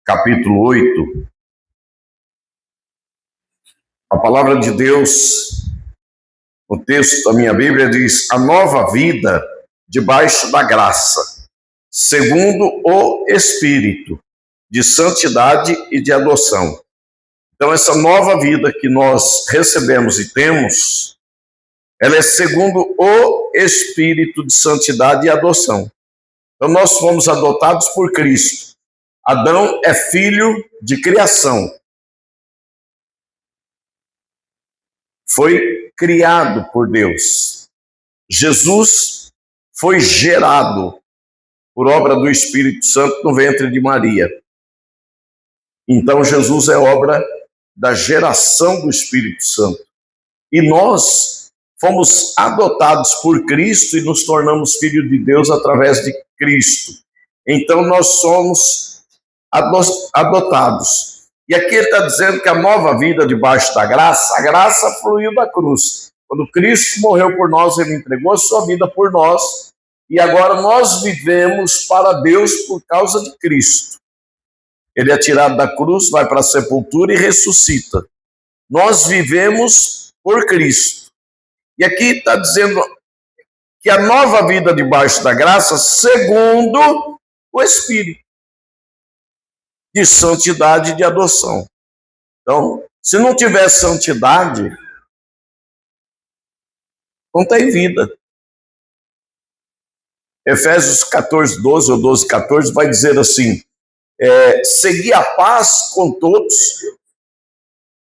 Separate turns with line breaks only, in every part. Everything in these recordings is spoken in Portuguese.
Capítulo 8, a palavra de Deus, o texto da minha Bíblia diz: a nova vida debaixo da graça, segundo o Espírito, de santidade e de adoção. Então, essa nova vida que nós recebemos e temos, ela é segundo o Espírito de santidade e adoção. Então, nós fomos adotados por Cristo. Adão é filho de criação. Foi criado por Deus. Jesus foi gerado por obra do Espírito Santo no ventre de Maria. Então, Jesus é obra da geração do Espírito Santo. E nós fomos adotados por Cristo e nos tornamos filhos de Deus através de Cristo. Então, nós somos adotados. E aqui ele está dizendo que a nova vida debaixo da graça, a graça fluiu da cruz. Quando Cristo morreu por nós, ele entregou a sua vida por nós, e agora nós vivemos para Deus por causa de Cristo. Ele é tirado da cruz, vai para a sepultura e ressuscita. Nós vivemos por Cristo. E aqui está dizendo que a nova vida debaixo da graça, segundo o Espírito, de santidade e de adoção. Então, se não tiver santidade, não tem vida. Efésios 14, 12 ou 12, 14 vai dizer assim: segui a paz com todos.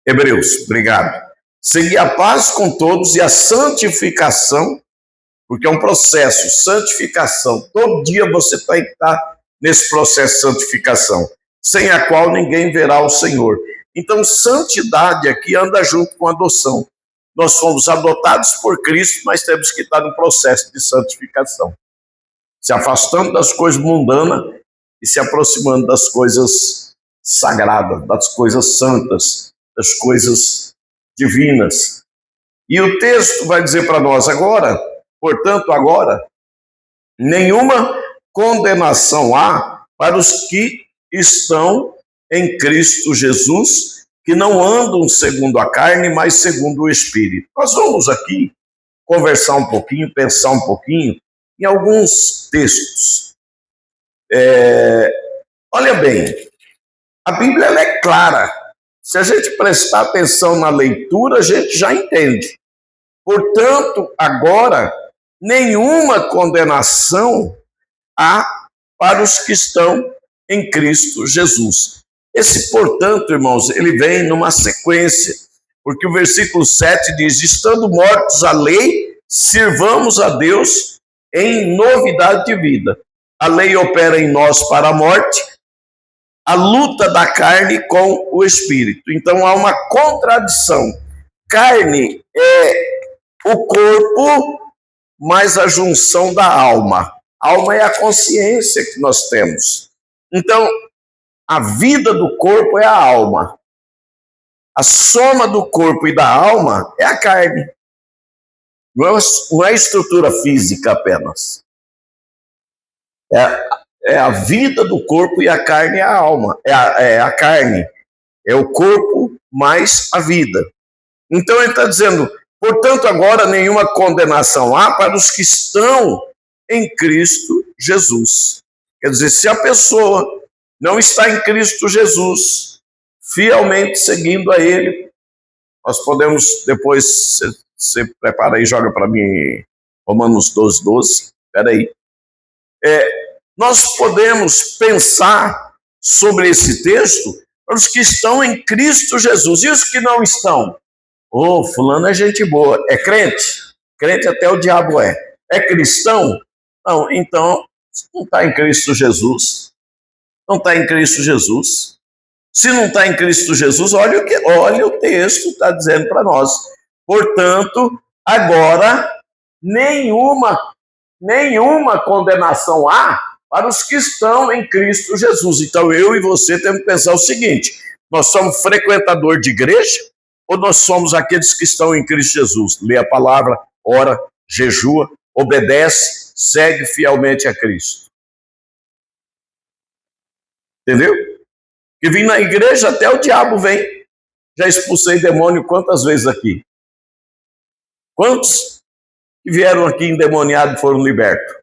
Hebreus, obrigado. Segui a paz com todos e a santificação, porque é um processo, santificação. Todo dia você tem que estar nesse processo de santificação, sem a qual ninguém verá o Senhor. Então, santidade aqui anda junto com adoção. Nós fomos adotados por Cristo, mas temos que estar no processo de santificação, se afastando das coisas mundanas e se aproximando das coisas sagradas, das coisas santas, das coisas divinas. E o texto vai dizer para nós agora, portanto, agora, nenhuma condenação há para os que estão em Cristo Jesus, que não andam segundo a carne, mas segundo o Espírito. Nós vamos aqui conversar um pouquinho, pensar um pouquinho em alguns textos. Olha bem, a Bíblia ela é clara. Se a gente prestar atenção na leitura, a gente já entende. Portanto, agora, nenhuma condenação há para os que estão em Cristo Jesus. Esse, portanto, irmãos, ele vem numa sequência, porque o versículo 7 diz: estando mortos à lei, sirvamos a Deus em novidade de vida. A lei opera em nós para a morte, a luta da carne com o Espírito. Então há uma contradição. Carne é o corpo mais a junção da alma. A alma é a consciência que nós temos. Então, a vida do corpo é a alma. A soma do corpo e da alma é a carne. Não é a estrutura física apenas. É a vida do corpo e a carne é a alma. É a carne. É o corpo mais a vida. Então ele está dizendo: portanto, agora nenhuma condenação há para os que estão em Cristo Jesus. Quer dizer, se a pessoa não está em Cristo Jesus, fielmente seguindo a Ele, nós podemos depois, você prepara aí, joga para mim Romanos 12, 12, espera aí. Nós podemos pensar sobre esse texto para os que estão em Cristo Jesus. E os que não estão? Fulano é gente boa, é crente? Crente até o diabo é. É cristão? Não, então não está em Cristo Jesus. Não está em Cristo Jesus. Se não está em Cristo Jesus, olha o texto está dizendo para nós. Portanto, agora nenhuma condenação há para os que estão em Cristo Jesus. Então eu e você temos que pensar o seguinte: nós somos frequentador de igreja ou nós somos aqueles que estão em Cristo Jesus? Lê a palavra, ora, jejua, obedece, segue fielmente a Cristo. Entendeu? Que vim na igreja, até o diabo vem. Já expulsei demônio quantas vezes aqui? Quantos que vieram aqui endemoniados e foram libertos?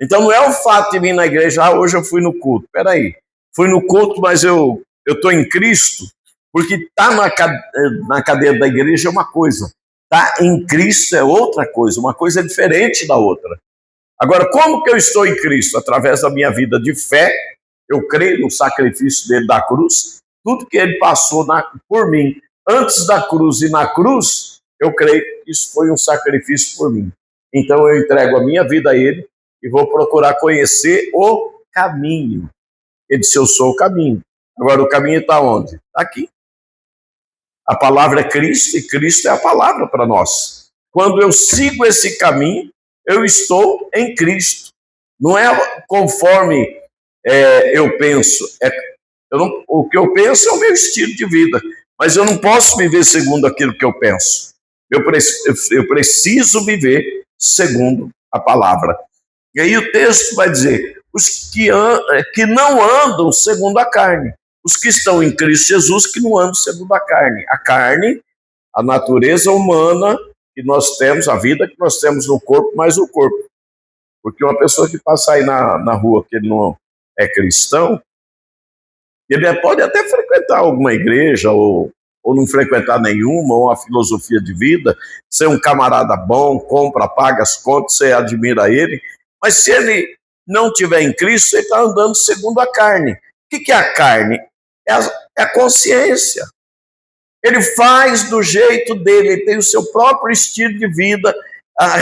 Então não é o fato de vir na igreja, hoje eu fui no culto. Peraí, fui no culto, mas eu estou em Cristo, porque estar na cadeira da igreja é uma coisa, estar em Cristo é outra coisa, uma coisa é diferente da outra. Agora, como que eu estou em Cristo? Através da minha vida de fé, eu creio no sacrifício dele da cruz, tudo que ele passou por mim, antes da cruz e na cruz, eu creio que isso foi um sacrifício por mim. Então eu entrego a minha vida a ele e vou procurar conhecer o caminho. Ele disse, eu sou o caminho. Agora o caminho está onde? Está aqui. A palavra é Cristo e Cristo é a palavra para nós. Quando eu sigo esse caminho, eu estou em Cristo. Não é conforme eu penso. O que eu penso é o meu estilo de vida. Mas eu não posso viver segundo aquilo que eu penso. Eu preciso viver segundo a palavra. E aí o texto vai dizer, os que não andam segundo a carne. Os que estão em Cristo Jesus que não andam segundo a carne. A carne, a natureza humana que nós temos, a vida que nós temos no corpo, mais o corpo. Porque uma pessoa que passa aí na rua que ele não é cristão, ele pode até frequentar alguma igreja ou não frequentar nenhuma, ou uma filosofia de vida, ser um camarada bom, compra, paga as contas, você admira ele, mas se ele não tiver em Cristo, ele está andando segundo a carne. O que é a carne? É a consciência. Ele faz do jeito dele, ele tem o seu próprio estilo de vida,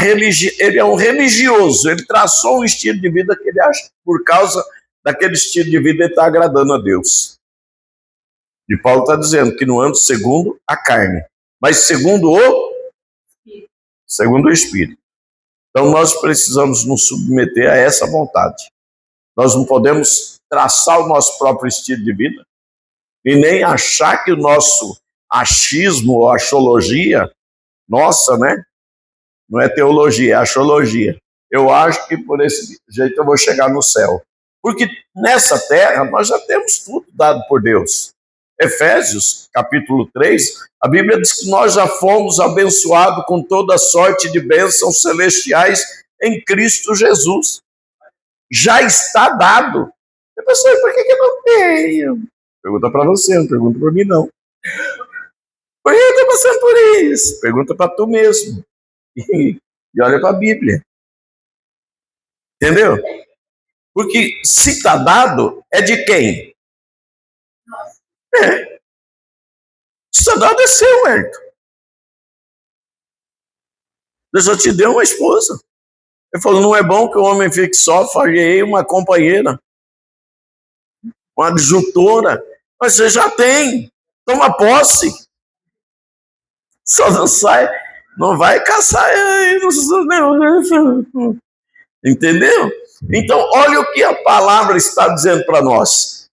ele é um religioso, ele traçou um estilo de vida que ele acha que por causa daquele estilo de vida ele está agradando a Deus. E Paulo está dizendo que não anda segundo a carne, mas segundo o Espírito. Então nós precisamos nos submeter a essa vontade. Nós não podemos traçar o nosso próprio estilo de vida e nem achar que o nosso achismo ou axologia, nossa, né? Não é teologia, é axologia. Eu acho que por esse jeito eu vou chegar no céu. Porque nessa terra nós já temos tudo dado por Deus. Efésios, capítulo 3, a Bíblia diz que nós já fomos abençoados com toda sorte de bênçãos celestiais em Cristo Jesus. Já está dado. Eu pensei, por que eu não tenho? Pergunta para você, não pergunta para mim não. Por que eu estou passando por isso? Pergunta para tu mesmo. E olha para a Bíblia. Entendeu? Porque se está dado, é de quem? Se está dado, é seu, Herto. Deus já te deu uma esposa. Ele falou, não é bom que o homem fique só, falhei uma companheira, uma adjutora. Mas você já tem. Toma posse. Só não sai, não vai caçar. Entendeu? Então, olha o que a palavra está dizendo para nós.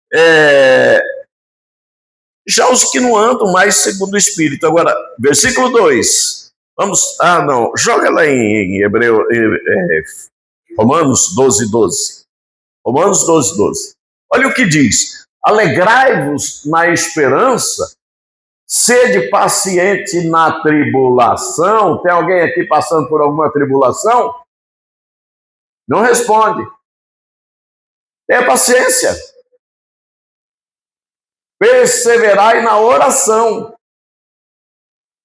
Já os que não andam mais segundo o Espírito. Agora, versículo 2. Vamos. Não. Joga lá em Romanos 12, 12. Romanos 12, 12. Olha o que diz. Alegrai-vos na esperança, sede paciente na tribulação. Tem alguém aqui passando por alguma tribulação? Não responde. Tenha paciência. Perseverai na oração.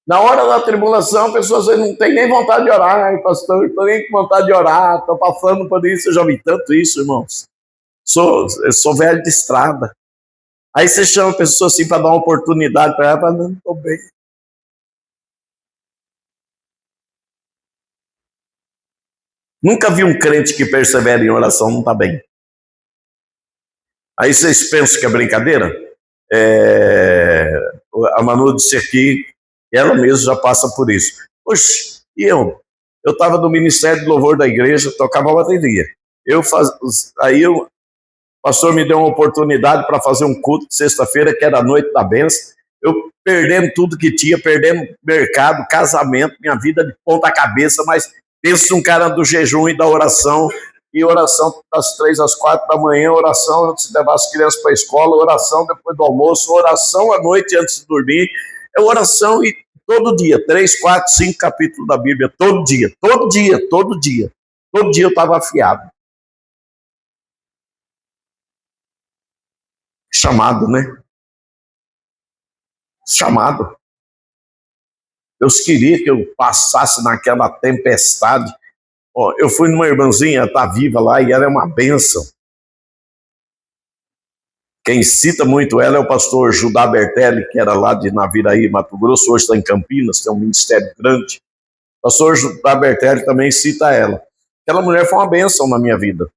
Na hora da tribulação, a pessoa não tem nem vontade de orar. Ai, pastor, estou nem com vontade de orar, estou passando por isso. Eu já vi tanto isso, irmãos. Eu sou velho de estrada. Aí você chama a pessoa assim para dar uma oportunidade para ela, não, estou bem. Nunca vi um crente que persevera em oração, não está bem. Aí vocês pensam que é brincadeira? A Manu disse aqui, ela mesma já passa por isso. Poxa, e eu? Eu estava no Ministério de Louvor da igreja, tocava bateria. Aí o pastor me deu uma oportunidade para fazer um culto de sexta-feira, que era a noite da bênção. Eu perdendo tudo que tinha, perdendo mercado, casamento, minha vida de ponta cabeça, mas penso num cara do jejum e da oração. e oração das 3 às 4 da manhã, oração antes de levar as crianças para a escola, oração depois do almoço, oração à noite antes de dormir, é oração e todo dia, 3, 4, 5 capítulos da Bíblia, todo dia, todo dia, todo dia. Todo dia eu estava afiado. Chamado, né? Chamado. Deus queria que eu passasse naquela tempestade. Ó, eu fui numa irmãzinha, está viva lá, e ela é uma bênção. Quem cita muito ela é o pastor Judá Bertelli, que era lá de Naviraí, Mato Grosso, hoje está em Campinas, tem um ministério grande. O pastor Judá Bertelli também cita ela. Aquela mulher foi uma bênção na minha vida.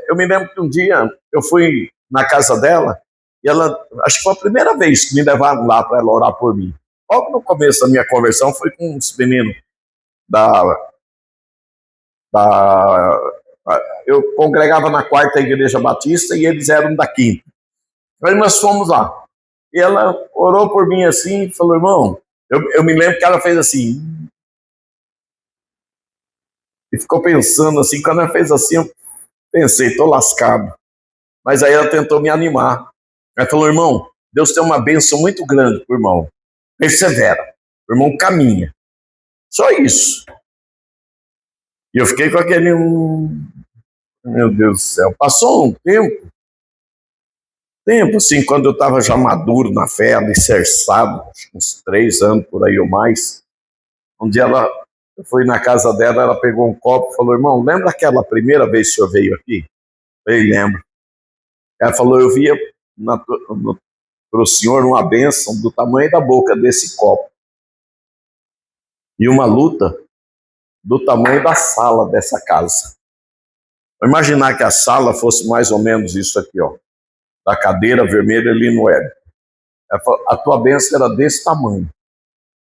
Eu me lembro que um dia eu fui na casa dela, e ela, acho que foi a primeira vez que me levaram lá para ela orar por mim. Logo no começo da minha conversão, foi com uns meninos eu congregava na 4ª Igreja Batista e eles eram da 5ª. Aí nós fomos lá. E ela orou por mim assim e falou, irmão, eu me lembro que ela fez assim. E ficou pensando assim, quando ela fez assim, eu pensei, estou lascado. Mas aí ela tentou me animar. Ela falou, irmão, Deus tem uma bênção muito grande pro irmão. Persevera. O irmão caminha. Só isso. E eu fiquei com aquele... Meu Deus do céu. Passou um tempo, assim, quando eu estava já maduro na fé, alicerçado, uns 3 anos por aí ou mais. Um dia eu fui na casa dela, ela pegou um copo e falou, irmão, lembra aquela primeira vez que o senhor veio aqui? Eu lembro. Ela falou, eu via para o senhor uma bênção do tamanho da boca desse copo. E uma luta do tamanho da sala dessa casa. Vou imaginar que a sala fosse mais ou menos isso aqui, ó, da cadeira vermelha ali no Hélio. A tua bênção era desse tamanho,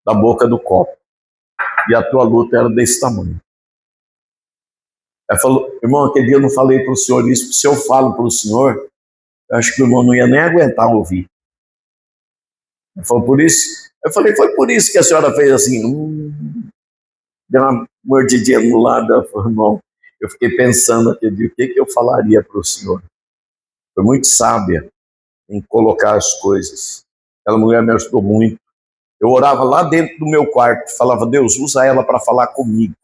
da boca do copo. E a tua luta era desse tamanho. Ela falou, irmão, aquele dia eu não falei para o senhor isso, se eu falo para o senhor, eu acho que o irmão não ia nem aguentar ouvir. Ela falou, por isso? Eu falei, foi por isso que a senhora fez assim, deu uma mordidinha no lado. Ela falou, irmão, eu fiquei pensando aquele dia, o que eu falaria para o senhor? Foi muito sábia em colocar as coisas. Aquela mulher me ajudou muito. Eu orava lá dentro do meu quarto, falava, Deus, usa ela para falar comigo.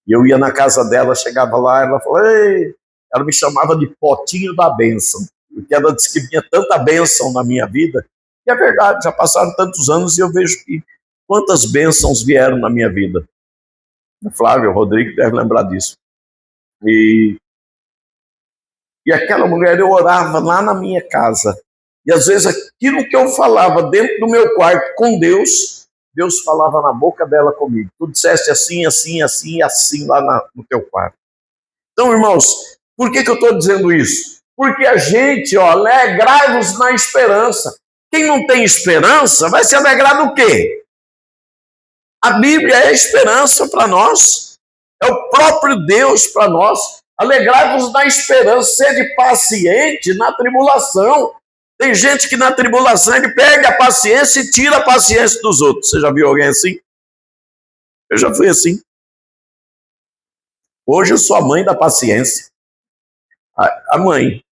E eu ia na casa dela, chegava lá, ela falou, ei! Ela me chamava de potinho da bênção, porque ela disse que vinha tanta bênção na minha vida, e é verdade, já passaram tantos anos e eu vejo que quantas bênçãos vieram na minha vida. O Flávio, o Rodrigo deve lembrar disso. E aquela mulher, eu orava lá na minha casa, e às vezes aquilo que eu falava dentro do meu quarto com Deus, Deus falava na boca dela comigo. Tu disseste assim, assim, assim, assim lá no teu quarto. Então, irmãos, por que eu estou dizendo isso? Porque a gente, ó, alegrai-vos na esperança. Quem não tem esperança vai se alegrar do quê? A Bíblia é a esperança para nós. É o próprio Deus para nós. Alegrai-vos na esperança, sede paciente na tribulação. Tem gente que na tribulação ele perde a paciência e tira a paciência dos outros. Você já viu alguém assim? Eu já fui assim. Hoje eu sou a mãe da paciência. A mãe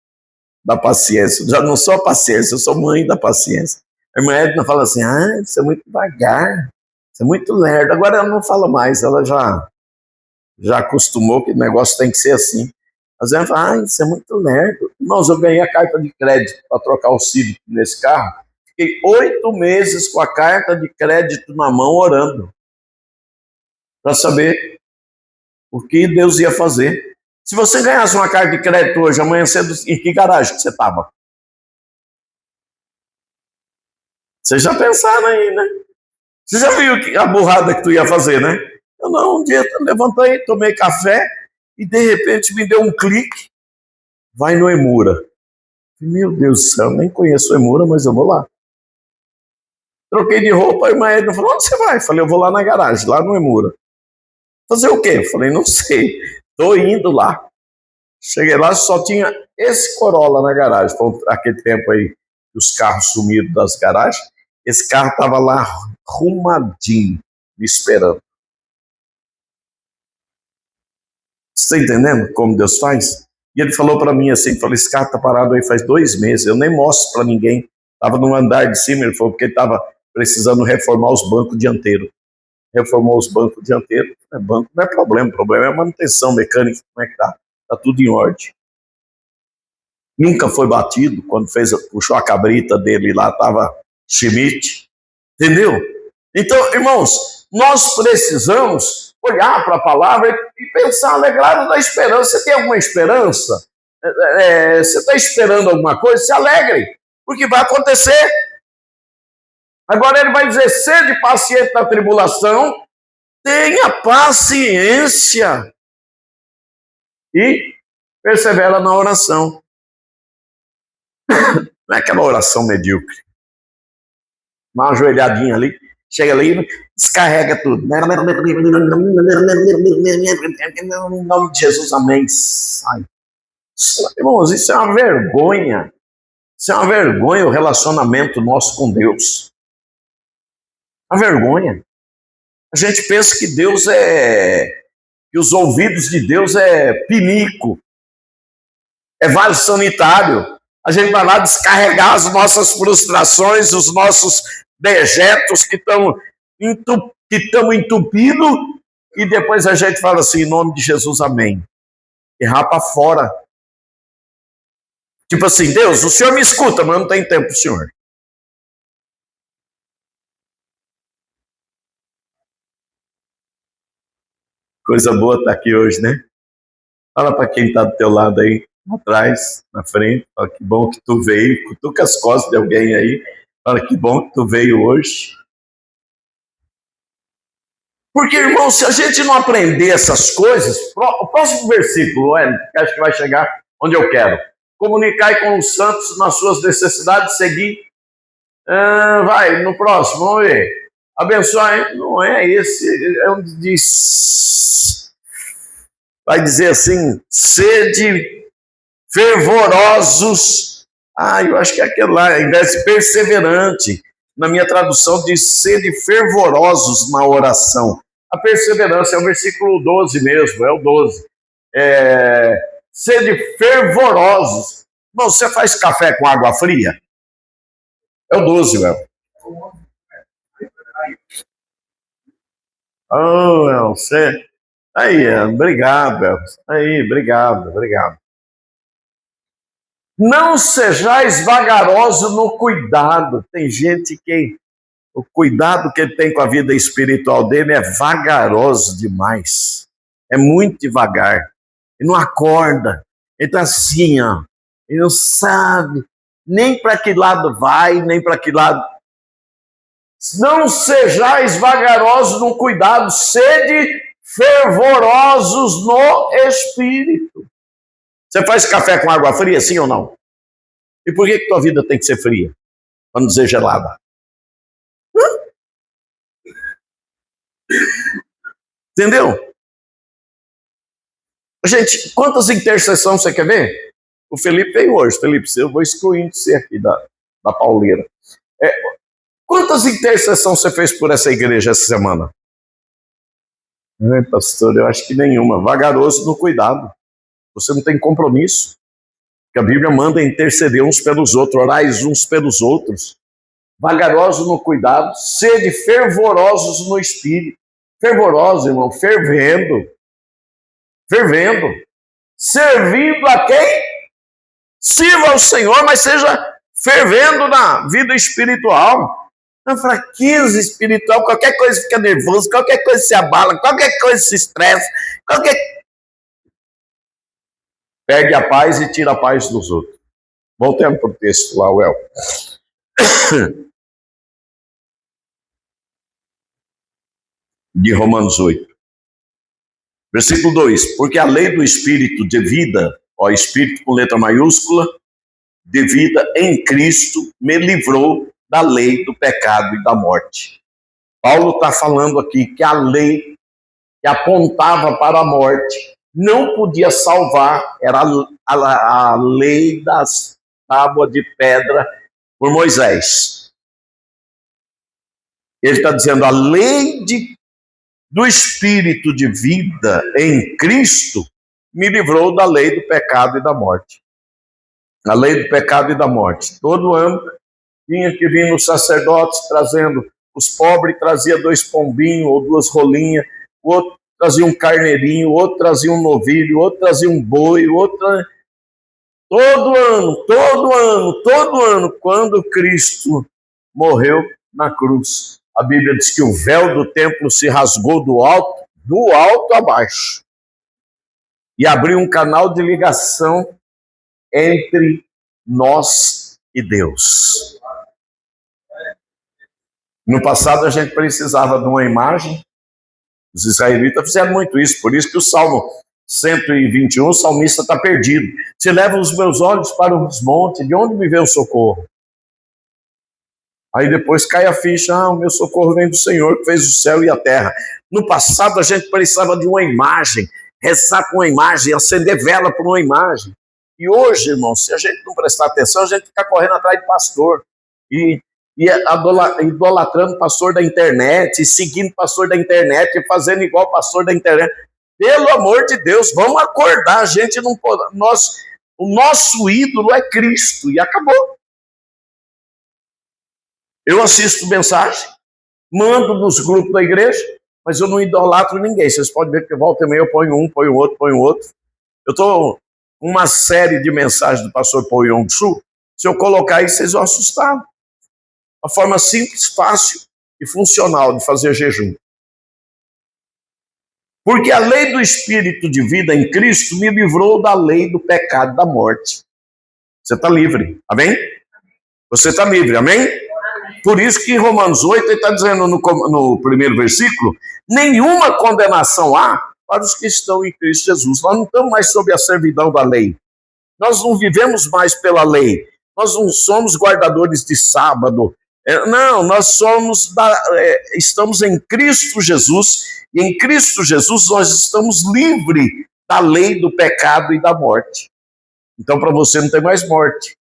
da paciência. Eu já não sou a paciência, eu sou mãe da paciência. A irmã Edna fala assim, você é muito devagar, você é muito lerdo. Agora ela não fala mais, ela já acostumou que o negócio tem que ser assim. Mas ela fala, você é muito lerdo. Irmãos, eu ganhei a carta de crédito para trocar o Civic nesse carro. Fiquei 8 meses com a carta de crédito na mão orando para saber o que Deus ia fazer. Se você ganhasse uma carta de crédito hoje, amanhã cedo, em que garagem que você estava? Vocês já pensaram aí, né? Você já viu a burrada que tu ia fazer, né? Eu não, um dia eu levantei, tomei café e de repente me deu um clique. Vai no Emura. Meu Deus do céu, nem conheço o Emura, mas eu vou lá. Troquei de roupa, a irmã Edna falou, onde você vai? Falei, eu vou lá na garagem, lá no Emura. Fazer o quê? Falei, não sei. Estou indo lá. Cheguei lá, só tinha esse Corolla na garagem. Foi aquele tempo aí que os carros sumiram das garagens. Esse carro estava lá arrumadinho, me esperando. Você está entendendo como Deus faz? E ele falou para mim assim, falou, esse carro está parado aí faz 2 meses, eu nem mostro para ninguém. Estava no andar de cima, ele falou, porque ele estava precisando reformar os bancos dianteiros. Reformou os bancos dianteiros, banco não é problema, o problema é a manutenção mecânica, como é que tá? Está tudo em ordem. Nunca foi batido, quando puxou a cabrita dele lá, estava Schmidt, entendeu? Então, irmãos, nós precisamos olhar para a palavra e pensar, alegrado da esperança. Você tem alguma esperança? Você está esperando alguma coisa? Se alegre, porque vai acontecer. Agora ele vai dizer, sede paciente na tribulação, tenha paciência e persevera na oração. Não é aquela oração medíocre. Dá uma ajoelhadinha ali, chega ali, descarrega tudo. Em nome de Jesus, amém. Sai. Irmãos, isso é uma vergonha. Isso é uma vergonha o relacionamento nosso com Deus. Uma vergonha. A gente pensa que Deus que os ouvidos de Deus é pinico, é vaso sanitário. A gente vai lá descarregar as nossas frustrações, os nossos dejetos que estão entupidos, e depois a gente fala assim, em nome de Jesus, amém. E rapa fora. Tipo assim, Deus, o Senhor me escuta, mas não tem tempo pro Senhor. Coisa boa estar aqui hoje, né? Fala para quem está do teu lado aí, atrás, na frente. Fala que bom que tu veio. Cutuca as costas de alguém aí. Fala que bom que tu veio hoje. Porque, irmão, se a gente não aprender essas coisas, o próximo versículo, que acho que vai chegar onde eu quero. Comunicai com os santos nas suas necessidades, seguir. Vai, no próximo, vamos ver. Abençoai, não é esse, é onde diz, vai dizer assim, sede fervorosos. Eu acho que é aquele lá, ao invés de perseverante. Na minha tradução diz sede fervorosos na oração. A perseverança é o versículo 12 mesmo, é o 12. Sede fervorosos. Não, você faz café com água fria? É o 12, velho. Você... Aí, obrigado, velho. Aí, obrigado. Não sejais vagarosos no cuidado. Tem gente que o cuidado que ele tem com a vida espiritual dele é vagaroso demais. É muito devagar. Ele não acorda. Ele está assim, ó. Ele não sabe nem para que lado vai, nem para que lado. Não sejais vagarosos no cuidado, sede fervorosos no espírito. Você faz café com água fria, sim ou não? E por que tua vida tem que ser fria? Para não dizer gelada. Entendeu? Gente, quantas intercessões você quer ver? O Felipe veio hoje. Felipe, eu vou excluindo você aqui da pauleira. Quantas intercessões você fez por essa igreja essa semana? Pastor, eu acho que nenhuma. Vagaroso no cuidado. Você não tem compromisso. Porque a Bíblia manda interceder uns pelos outros, orais uns pelos outros. Vagarosos no cuidado, sede fervorosos no espírito. Fervorosos, irmão, fervendo. Servindo a quem? Sirva ao Senhor, mas seja fervendo na vida espiritual. Na fraqueza espiritual, qualquer coisa fica nervoso, qualquer coisa se abala, qualquer coisa se estressa, perde a paz e tira a paz dos outros. Voltemos para o texto lá, Uel. De Romanos 8. Versículo 2. Porque a lei do Espírito de vida, Espírito com letra maiúscula, de vida em Cristo, me livrou da lei do pecado e da morte. Paulo está falando aqui que a lei que apontava para a morte não podia salvar, era a lei das tábuas de pedra por Moisés. Ele está dizendo, a lei do Espírito de vida em Cristo me livrou da lei do pecado e da morte. A lei do pecado e da morte. Todo ano tinha que vir os sacerdotes trazendo, os pobres trazia 2 pombinhos ou 2 rolinhas, o outro trazia um carneirinho, o outro trazia um novilho, o outro trazia um boi, o outro... Todo ano, quando Cristo morreu na cruz, a Bíblia diz que o véu do templo se rasgou do alto a baixo, e abriu um canal de ligação entre nós e Deus. No passado a gente precisava de uma imagem, os israelitas fizeram muito isso, por isso que o Salmo 121, o salmista está perdido. Se leva os meus olhos para os montes, de onde me vem o socorro? Aí depois cai a ficha, o meu socorro vem do Senhor que fez o céu e a terra. No passado a gente precisava de uma imagem, rezar com uma imagem, acender vela por uma imagem. E hoje, irmão, se a gente não prestar atenção, a gente fica correndo atrás de pastor. E idolatrando pastor da internet, seguindo pastor da internet, fazendo igual pastor da internet. Pelo amor de Deus, vamos acordar, a gente não pode. O nosso ídolo é Cristo, e acabou. Eu assisto mensagem, mando nos grupos da igreja, mas eu não idolatro ninguém. Vocês podem ver que volta e meia eu ponho um, ponho outro. Eu estou uma série de mensagens do pastor Paul Yong-Su. Se eu colocar aí, vocês vão assustar. Uma forma simples, fácil e funcional de fazer jejum. Porque a lei do Espírito de vida em Cristo me livrou da lei do pecado e da morte. Você está livre, amém? Você está livre, amém? Por isso que em Romanos 8, ele está dizendo no primeiro versículo, nenhuma condenação há para os que estão em Cristo Jesus. Nós não estamos mais sob a servidão da lei. Nós não vivemos mais pela lei. Nós não somos guardadores de sábado. Não, nós estamos em Cristo Jesus, e em Cristo Jesus nós estamos livres da lei do pecado e da morte. Então, para você não tem mais morte.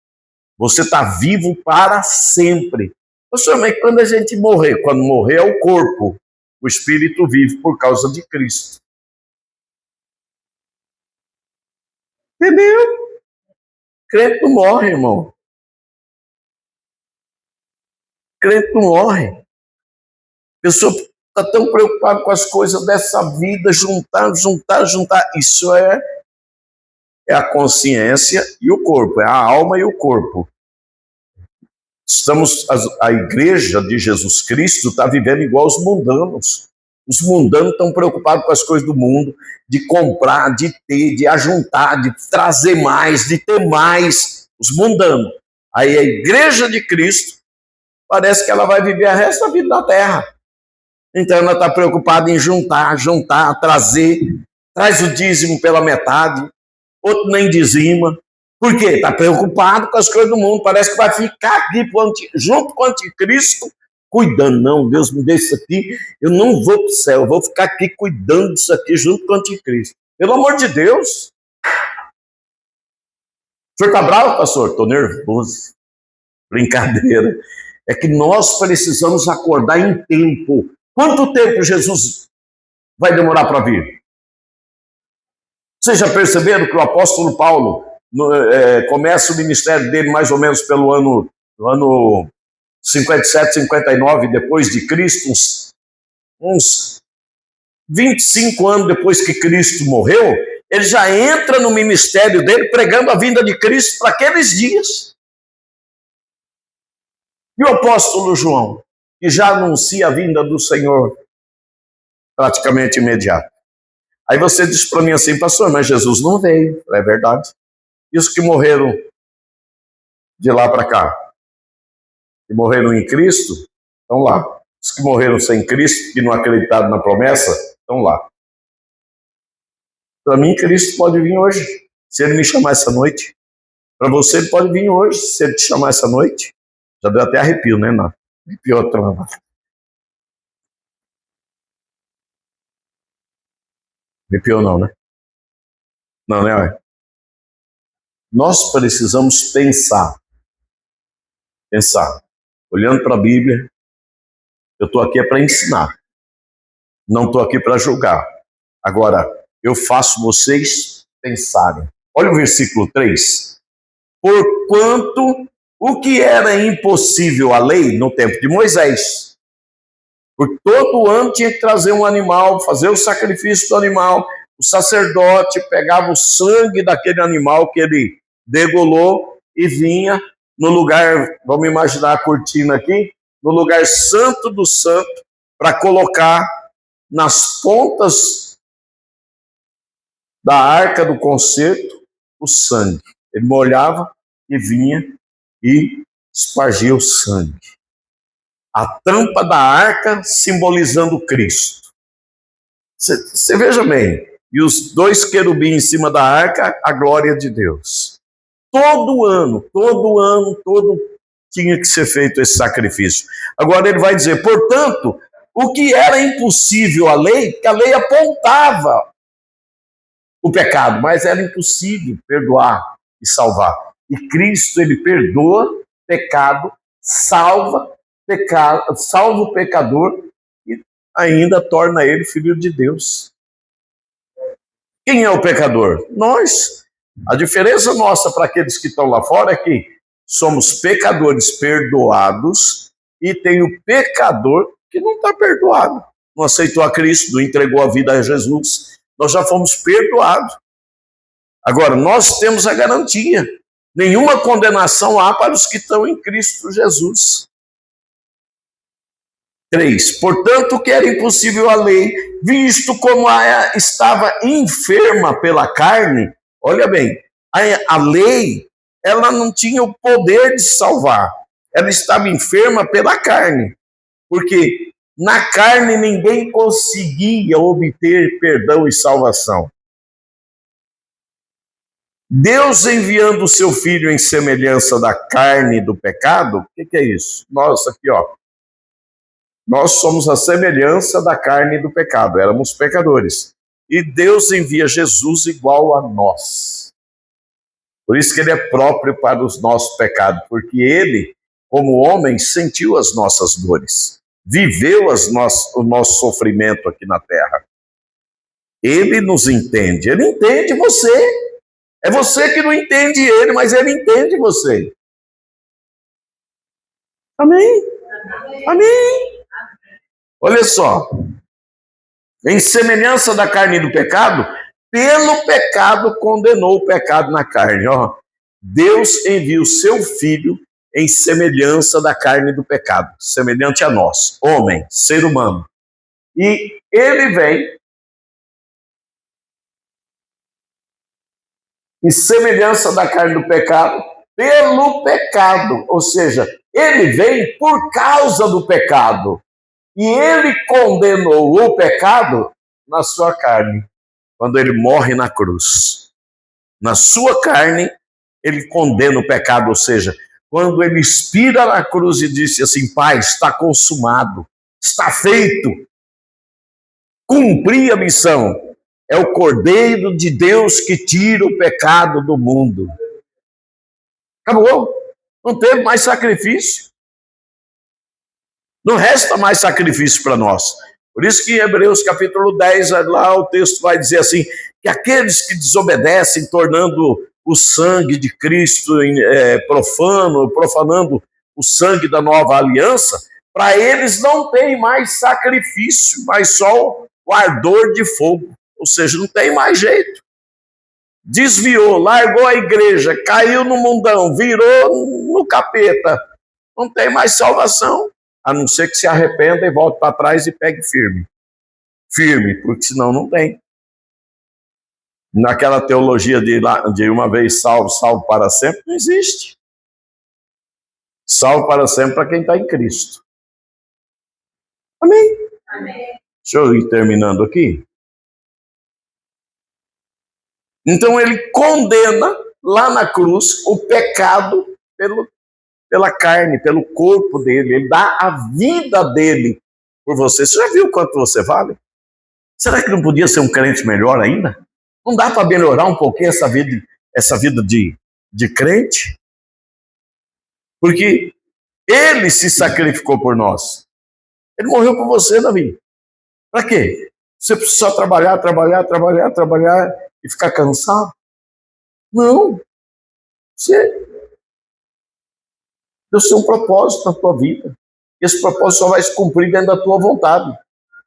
Você está vivo para sempre. Pastor, mas quando a gente morrer? Quando morrer é o corpo. O espírito vive por causa de Cristo. Entendeu? Crente não morre, irmão. Crente não morre. A pessoa está tão preocupada com as coisas dessa vida, juntar. Isso é a consciência e o corpo, é a alma e o corpo. A igreja de Jesus Cristo está vivendo igual os mundanos. Os mundanos estão preocupados com as coisas do mundo, de comprar, de ter, de ajuntar, de trazer mais, de ter mais. Os mundanos. Aí a igreja de Cristo parece que ela vai viver o resto da vida na terra. Então ela está preocupada em juntar, trazer. Traz o dízimo pela metade, outro nem dizima. Por quê? Está preocupado com as coisas do mundo. Parece que vai ficar aqui junto com o anticristo, cuidando. Não, Deus me deu isso aqui, eu não vou para o céu, eu vou ficar aqui cuidando disso aqui junto com o anticristo. Pelo amor de Deus. O senhor está bravo, pastor? Estou nervoso. Brincadeira. É que nós precisamos acordar em tempo. Quanto tempo Jesus vai demorar para vir? Vocês já perceberam que o apóstolo Paulo começa o ministério dele mais ou menos pelo ano 57, 59 depois de Cristo, uns 25 anos depois que Cristo morreu, ele já entra no ministério dele pregando a vinda de Cristo para aqueles dias. E o apóstolo João, que já anuncia a vinda do Senhor praticamente imediato. Aí você diz para mim assim, pastor, mas Jesus não veio. É verdade. E os que morreram de lá para cá? Que morreram em Cristo, estão lá. Os que morreram sem Cristo, que não acreditaram na promessa, estão lá. Para mim, Cristo pode vir hoje, se ele me chamar essa noite. Para você, ele pode vir hoje, se ele te chamar essa noite. Já deu até arrepio, né? Não. Arrepiou outra. Arrepiou não, né? Não, né? Nós precisamos pensar. Olhando para a Bíblia, eu estou aqui para ensinar. Não estou aqui para julgar. Agora, eu faço vocês pensarem. Olha o versículo 3. Porquanto o que era impossível à lei no tempo de Moisés, porque todo ano tinha que trazer um animal, fazer o sacrifício do animal, o sacerdote pegava o sangue daquele animal que ele degolou e vinha no lugar, vamos imaginar a cortina aqui, no lugar santo do santo, para colocar nas pontas da arca do concerto o sangue. Ele molhava e vinha e espargia o sangue. A tampa da arca simbolizando Cristo. Você veja bem, e os dois querubins em cima da arca, a glória de Deus. Todo ano, tinha que ser feito esse sacrifício. Agora ele vai dizer, portanto, o que era impossível à lei, que a lei apontava o pecado, mas era impossível perdoar e salvar. E Cristo, ele perdoa pecado, salva o pecador e ainda torna ele filho de Deus. Quem é o pecador? Nós. A diferença nossa para aqueles que estão lá fora é que somos pecadores perdoados e tem o pecador que não está perdoado. Não aceitou a Cristo, não entregou a vida a Jesus. Nós já fomos perdoados. Agora, nós temos a garantia. Nenhuma condenação há para os que estão em Cristo Jesus. 3. Portanto, que era impossível a lei, visto como estava enferma pela carne. Olha bem, a lei, ela não tinha o poder de salvar. Ela estava enferma pela carne. Porque na carne ninguém conseguia obter perdão e salvação. Deus enviando o seu Filho em semelhança da carne do pecado, o que é isso? Nós aqui, ó. Nós somos a semelhança da carne do pecado, éramos pecadores. E Deus envia Jesus igual a nós. Por isso que ele é próprio para os nossos pecados, porque ele, como homem, sentiu as nossas dores, viveu o nosso sofrimento aqui na terra. Ele nos entende, ele entende você. É você que não entende ele, mas ele entende você. Amém? Amém. Olha só, em semelhança da carne do pecado, pelo pecado condenou o pecado na carne. Ó, Deus envia o seu Filho em semelhança da carne do pecado, semelhante a nós, homem, ser humano. E ele vem em semelhança da carne do pecado, pelo pecado, ou seja, ele vem por causa do pecado. E ele condenou o pecado na sua carne, quando ele morre na cruz. Na sua carne, ele condena o pecado, ou seja, quando ele expira na cruz e disse assim, Pai, está consumado, está feito, cumpri a missão. É o Cordeiro de Deus que tira o pecado do mundo. Acabou, não teve mais sacrifício. Não resta mais sacrifício para nós. Por isso que em Hebreus capítulo 10, lá o texto vai dizer assim, que aqueles que desobedecem, tornando o sangue de Cristo profanando o sangue da nova aliança, para eles não tem mais sacrifício, mas só o ardor de fogo. Ou seja, não tem mais jeito. Desviou, largou a igreja, caiu no mundão, virou no capeta. Não tem mais salvação. A não ser que se arrependa e volte para trás e pegue firme. Firme, porque senão não tem. Naquela teologia de uma vez salvo, salvo para sempre, não existe. Salvo para sempre para quem está em Cristo. Amém? Amém. Deixa eu ir terminando aqui. Então ele condena lá na cruz o pecado pela carne, pelo corpo dele. Ele dá a vida dele por você. Você já viu quanto você vale? Será que não podia ser um crente melhor ainda? Não dá para melhorar um pouquinho essa vida de crente? Porque ele se sacrificou por nós. Ele morreu por você, Davi. Para quê? Você precisa só trabalhar e ficar cansado? Não. Deus tem um propósito na tua vida. Esse propósito só vai se cumprir dentro da tua vontade.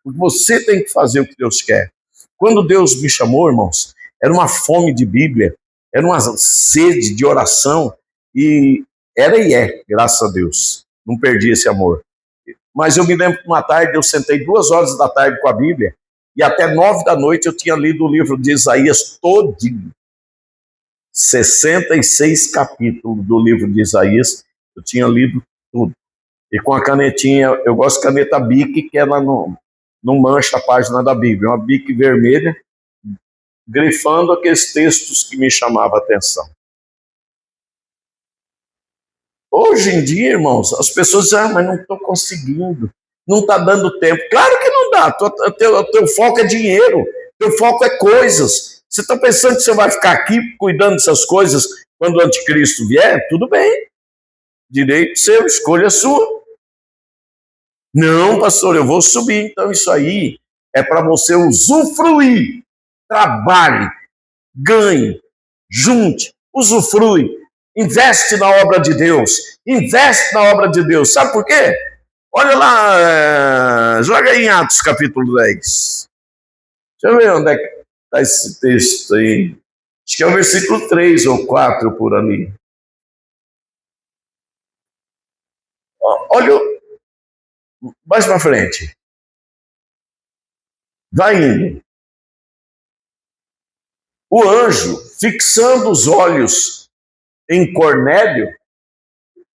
Você tem que fazer o que Deus quer. Quando Deus me chamou, irmãos, era uma fome de Bíblia, era uma sede de oração, e graças a Deus. Não perdi esse amor. Mas eu me lembro que uma tarde eu sentei 2 horas da tarde com a Bíblia, e até 9 da noite eu tinha lido o livro de Isaías todinho. 66 capítulos do livro de Isaías, eu tinha lido tudo. E com a canetinha, eu gosto de caneta Bic, que ela não mancha a página da Bíblia, uma Bic vermelha, grifando aqueles textos que me chamavam a atenção. Hoje em dia, irmãos, as pessoas dizem, mas não estou conseguindo, não está dando tempo. Claro que não dá, teu foco é dinheiro, teu foco é coisas. Você está pensando que você vai ficar aqui cuidando dessas coisas quando o anticristo vier? Tudo bem, direito seu, escolha sua. Não, pastor, eu vou subir. Então isso aí é para você usufruir. Trabalhe, ganhe, junte, usufrui. Investe na obra de Deus. Investe na obra de Deus. Sabe por quê? Olha lá, joga aí em Atos capítulo 10. Deixa eu ver onde é que está esse texto aí. Acho que é o versículo 3 ou 4 por ali. Olha, mais para frente. Vai indo. O anjo, fixando os olhos em Cornélio,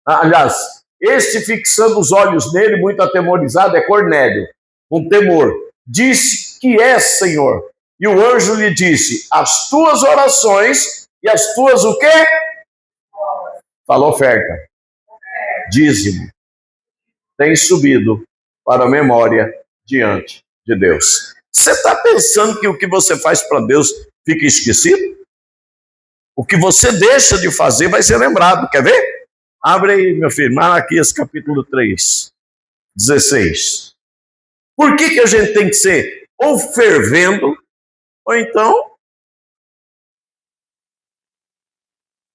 aliás, este fixando os olhos nele, muito atemorizado, é Cornélio, com temor, disse que é Senhor. E o anjo lhe disse, as tuas orações e as tuas o quê? Falou oferta. Dízimo. Tem subido para a memória diante de Deus. Você está pensando que o que você faz para Deus fica esquecido? O que você deixa de fazer vai ser lembrado. Quer ver? Abre aí, meu filho, Malaquias capítulo 3, 16. Por que a gente tem que ser ou fervendo, ou então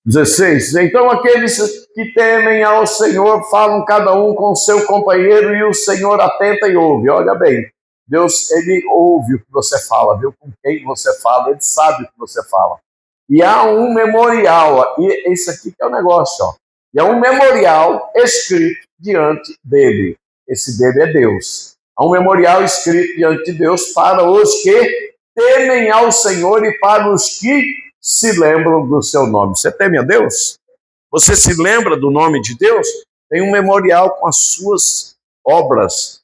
16. Então aqueles que temem ao Senhor falam cada um com seu companheiro e o Senhor atenta e ouve. Olha bem, Deus, ele ouve o que você fala, viu? Com quem você fala, ele sabe o que você fala. E há um memorial, e esse aqui que é o negócio, ó. E há um memorial escrito diante dele. Esse dele é Deus. Há um memorial escrito diante de Deus para os que temem ao Senhor e para os que se lembram do seu nome. Você teme a Deus? Você se lembra do nome de Deus? Tem um memorial com as suas obras,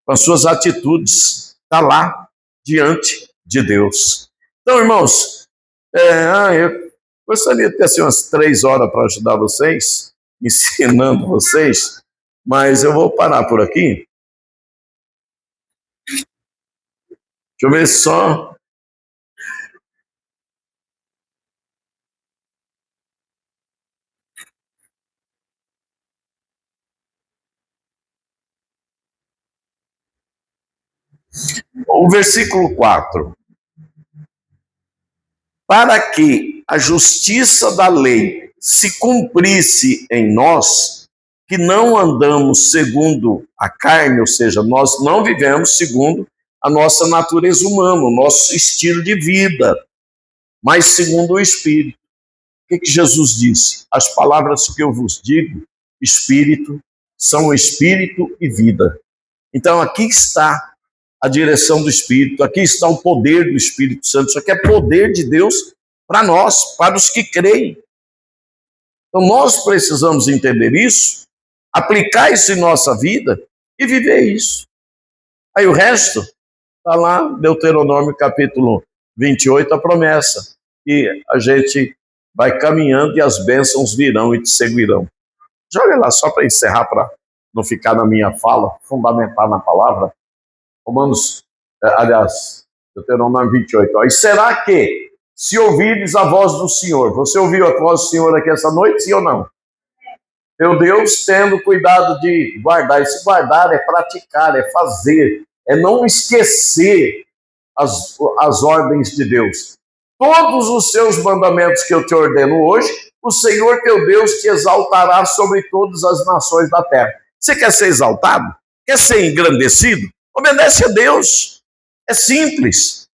com as suas atitudes. Está lá, diante de Deus. Então, irmãos, eu gostaria de ter assim, umas 3 horas para ajudar vocês, ensinando vocês, mas eu vou parar por aqui. Deixa eu ver só. O versículo 4. Para que a justiça da lei se cumprisse em nós, que não andamos segundo a carne, ou seja, nós não vivemos segundo a nossa natureza humana, o nosso estilo de vida, mas segundo o Espírito. O que Jesus disse? As palavras que eu vos digo, Espírito, são Espírito e vida. Então aqui está a direção do Espírito, aqui está o poder do Espírito Santo, isso aqui é poder de Deus para nós, para os que creem. Então nós precisamos entender isso, aplicar isso em nossa vida e viver isso. Aí o resto está lá, Deuteronômio capítulo 28, a promessa, que a gente vai caminhando e as bênçãos virão e te seguirão. Joga lá só para encerrar, para não ficar na minha fala, fundamentar na palavra. Romanos, Deuteronômio 28. Ó. E será que, se ouvires a voz do Senhor, você ouviu a voz do Senhor aqui essa noite, sim ou não? Meu Deus, tendo cuidado de guardar. E se guardar é praticar, é fazer, é não esquecer as ordens de Deus. todos os seus mandamentos que eu te ordeno hoje, o Senhor teu Deus te exaltará sobre todas as nações da terra. Você quer ser exaltado? Quer ser engrandecido? Obedece a Deus. É simples.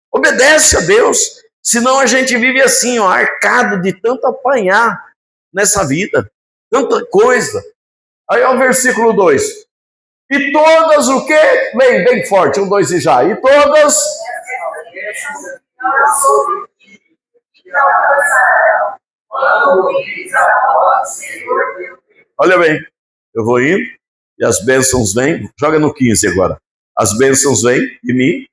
Obedece a Deus. Senão a gente vive assim, ó, arcado de tanto apanhar nessa vida. Tanta coisa. Aí é o versículo 2. E todas o quê? Bem forte, 1, 2 e já. E todas... Olha bem, eu vou indo e as bênçãos vêm. Joga no 15 agora. As bênçãos vêm e me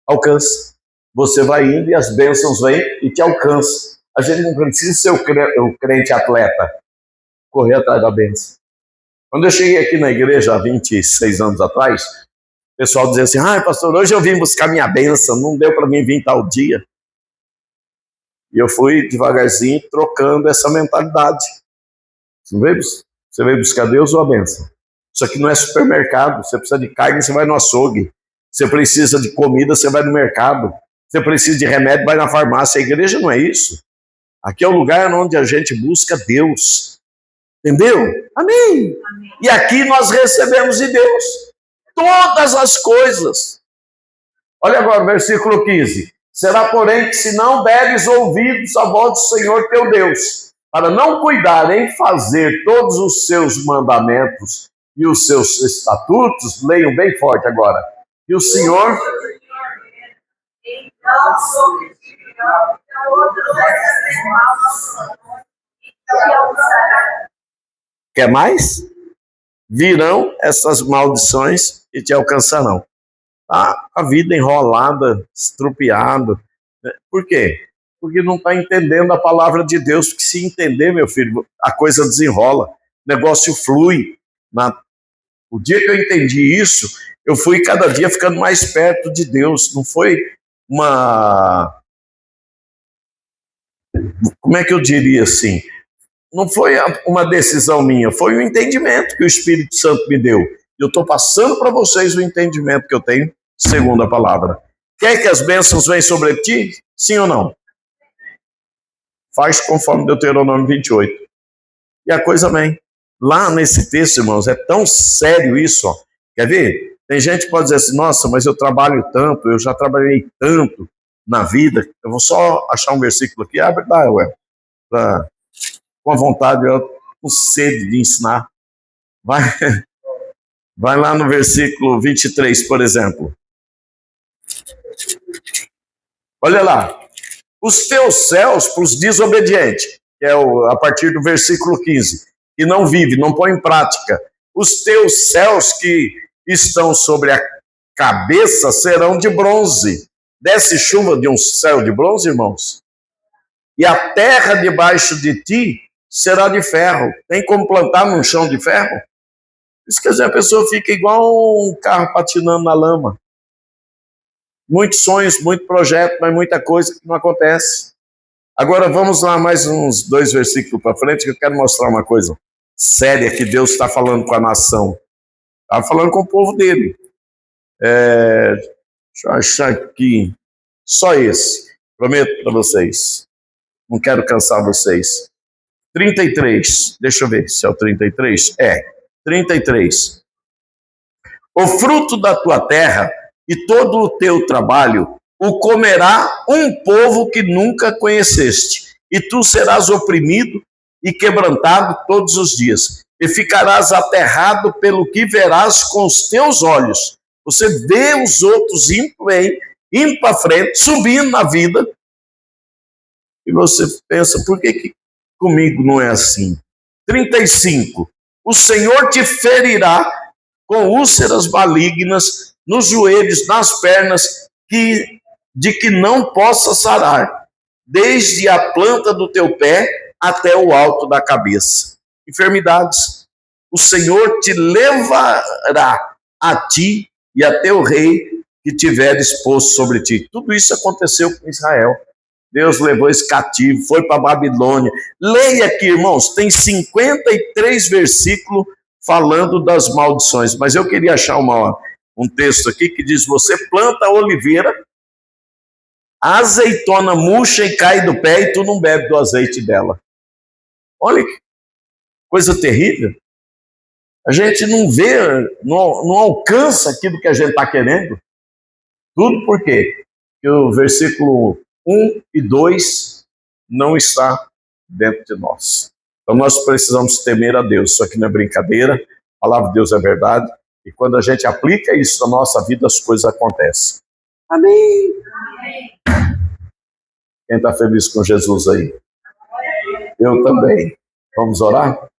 alcançam. Você vai indo e as bênçãos vêm e te alcançam. A gente não precisa ser o crente atleta, correr atrás da bênção. Quando eu cheguei aqui na igreja há 26 anos atrás, o pessoal dizia assim, pastor, hoje eu vim buscar minha bênção, não deu para mim vir tal dia. E eu fui devagarzinho trocando essa mentalidade. Você veio buscar Deus ou a bênção? Isso aqui não é supermercado, você precisa de carne, você vai no açougue. Você precisa de comida, você vai no mercado. Você precisa de remédio, vai na farmácia. A igreja não é isso. Aqui é o lugar onde a gente busca Deus. Entendeu? Amém. E aqui nós recebemos de Deus todas as coisas. Olha agora o versículo 15. Será, porém, que se não deres ouvidos à voz do Senhor teu Deus, para não cuidar em fazer todos os seus mandamentos e os seus estatutos, leiam bem forte agora, e o Senhor... Quer mais? Virão essas maldições e te alcançarão. A vida enrolada, estrupiada. Por quê? Porque não está entendendo a palavra de Deus. Porque se entender, meu filho, a coisa desenrola, o negócio flui. O dia que eu entendi isso, eu fui cada dia ficando mais perto de Deus. Não foi como é que eu diria assim? Não foi uma decisão minha, foi um entendimento que o Espírito Santo me deu. Eu estou passando para vocês o entendimento que eu tenho, segundo a palavra. Quer que as bênçãos venham sobre ti? Sim ou não? Faz conforme Deuteronômio 28. E a coisa vem. Lá nesse texto, irmãos, é tão sério isso. Ó. Quer ver? Tem gente que pode dizer assim, nossa, mas eu trabalho tanto, eu já trabalhei tanto na vida. Eu vou só achar um versículo aqui. Abre lá, com a vontade, eu com sede de ensinar. Vai lá no versículo 23, por exemplo. Olha lá. Os teus céus para os desobedientes, que é a partir do versículo 15, que não vive, não põe em prática. Os teus céus que estão sobre a cabeça serão de bronze. Desce chuva de um céu de bronze, irmãos? E a terra debaixo de ti será de ferro. Tem como plantar num chão de ferro? Isso quer dizer, a pessoa fica igual um carro patinando na lama. Muitos sonhos, muito projeto, mas muita coisa que não acontece. Agora vamos lá mais uns 2 versículos para frente, que eu quero mostrar uma coisa séria que Deus está falando com a nação. Está falando com o povo dele. Deixa eu achar aqui. Só esse. Prometo para vocês. Não quero cansar vocês. 33. Deixa eu ver se é o 33. 33. O fruto da tua terra e todo o teu trabalho o comerá um povo que nunca conheceste, e tu serás oprimido e quebrantado todos os dias, e ficarás aterrado pelo que verás com os teus olhos. Você vê os outros indo para frente, subindo na vida, e você pensa, por que comigo não é assim? 35. O Senhor te ferirá com úlceras malignas nos joelhos, nas pernas, de que não possa sarar, desde a planta do teu pé até o alto da cabeça. Enfermidades. O Senhor te levará a ti e a teu rei que tiver disposto sobre ti. Tudo isso aconteceu com Israel. Deus levou esse cativo, foi para a Babilônia. Leia aqui, irmãos, tem 53 versículos falando das maldições, mas eu queria achar um texto aqui que diz, você planta a oliveira, A azeitona murcha e cai do pé e tu não bebe do azeite dela. Olha que coisa terrível. A gente não vê, não alcança aquilo que a gente está querendo. Tudo por quê? Porque o versículo 1 e 2 não está dentro de nós. Então nós precisamos temer a Deus. Isso aqui não é brincadeira, a palavra de Deus é verdade. E quando a gente aplica isso na nossa vida, as coisas acontecem. Amém. Quem está feliz com Jesus aí? Eu também. Vamos orar?